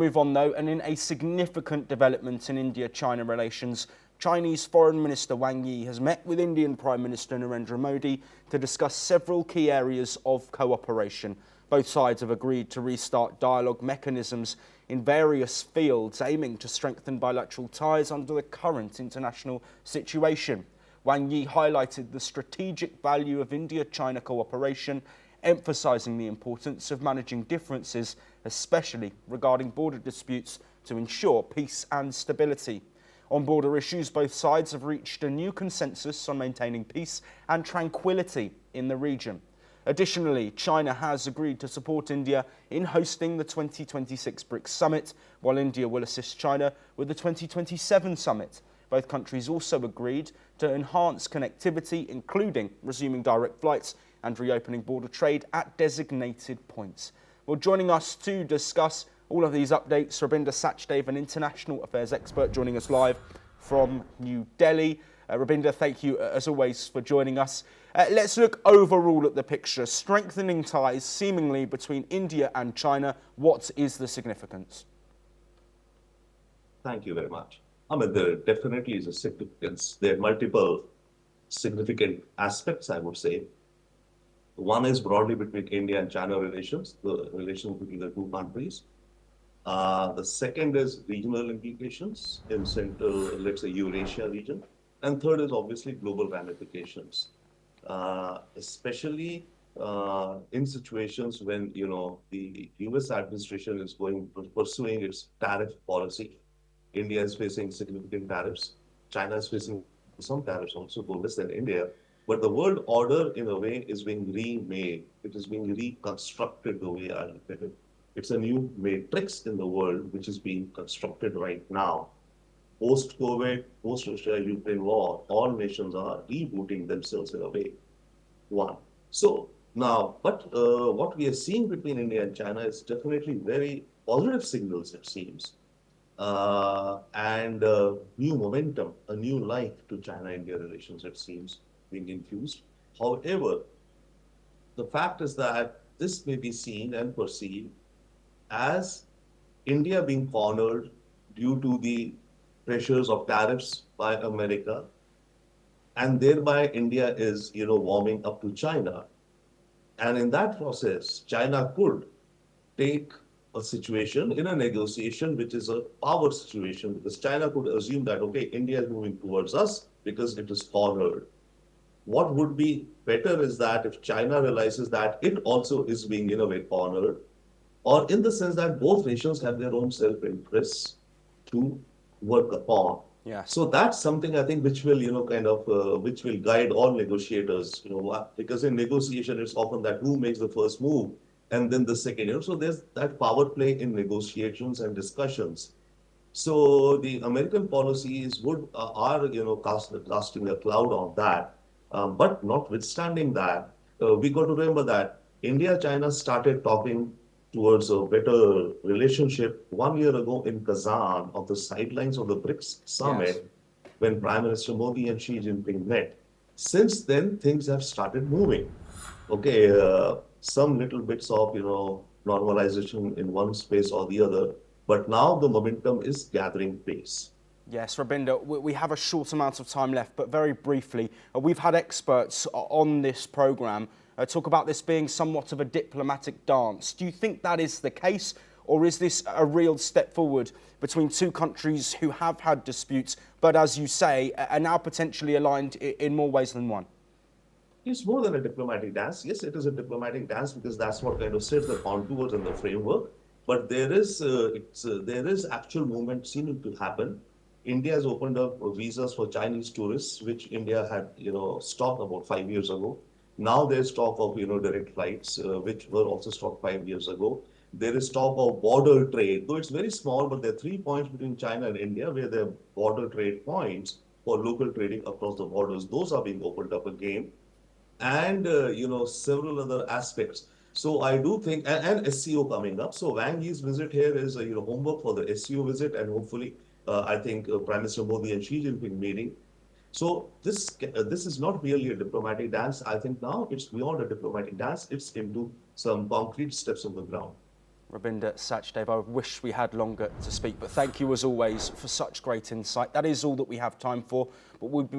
Move on though, and in a significant development in India-China relations, Chinese Foreign Minister Wang Yi has met with Indian Prime Minister Narendra Modi to discuss several key areas of cooperation. Both sides have agreed to restart dialogue mechanisms in various fields, aiming to strengthen bilateral ties under the current international situation. Wang Yi highlighted the strategic value of India-China cooperation, emphasising the importance of managing differences, especially regarding border disputes, to ensure peace and stability. On border issues, both sides have reached a new consensus on maintaining peace and tranquility in the region. Additionally, China has agreed to support India in hosting the 2026 BRICS summit, while India will assist China with the 2027 summit. Both countries also agreed to enhance connectivity, including resuming direct flights and reopening border trade at designated points. Well, joining us to discuss all of these updates, Rabinder Sachdev, an international affairs expert, joining us live from New Delhi. Rabinder, thank you as always for joining us. Let's look overall at the picture. Strengthening ties seemingly between India and China. What is the significance? Thank you very much. I mean, there definitely is a significance. There are multiple significant aspects, I would say. One is broadly between India and China relations, the relations between the two countries. The second is regional implications in central, let's say, Eurasia region. And third is obviously global ramifications, especially in situations when, the US administration is pursuing its tariff policy. India is facing significant tariffs. China is facing some tariffs also, though less than India. But the world order, in a way, is being remade. It is being reconstructed the way I look at it. It's a new matrix in the world which is being constructed right now. Post-COVID, post-Russia-Ukraine war, all nations are rebooting themselves in a way. One. So now, but what we are seeing between India and China is definitely very positive signals, it seems. And new momentum, a new life to China-India relations, it seems, being infused. However, the fact is that this may be seen and perceived as India being cornered due to the pressures of tariffs by America, and thereby India is, warming up to China. And in that process, China could take a situation in a negotiation which is a power situation, because China could assume that, okay, India is moving towards us because it is cornered. What would be better is that if China realizes that it also is being, in a way, cornered, or in the sense that both nations have their own self-interests to work upon. Yes. So that's something I think which will, which will guide all negotiators, because in negotiation, it's often that who makes the first move and then the second, so there's that power play in negotiations and discussions. So the American policies are, casting a cloud on that. But notwithstanding that, we got to remember that India-China started talking towards a better relationship 1 year ago in Kazan, on the sidelines of the BRICS summit, Yes, when Prime Minister Modi and Xi Jinping met. Since then, things have started moving. Okay, some little bits of, normalization in one space or the other, but now the momentum is gathering pace. Yes, Rabinder, we have a short amount of time left, but very briefly, we've had experts on this programme talk about this being somewhat of a diplomatic dance. Do you think that is the case, or is this a real step forward between two countries who have had disputes, but as you say, are now potentially aligned in more ways than one? It's more than a diplomatic dance. Yes, it is a diplomatic dance because that's what kind of sets the contours and the framework. But there is actual movement seeming to happen. India has opened up visas for Chinese tourists, which India had, stopped about 5 years ago. Now there's talk of, direct flights, which were also stopped 5 years ago. There is talk of border trade, though it's very small, but there are 3 points between China and India where there are border trade points for local trading across the borders. Those are being opened up again. And, several other aspects. So I do think, and SCO coming up. So Wang Yi's visit here is, homework for the SCO visit, and hopefully, I think Prime Minister Modi and Xi Jinping meeting. So this is not really a diplomatic dance. I think now it's beyond a diplomatic dance. It's into some concrete steps on the ground. Rabinder Sachdev, I wish we had longer to speak, but thank you as always for such great insight. That is all that we have time for, but we'll be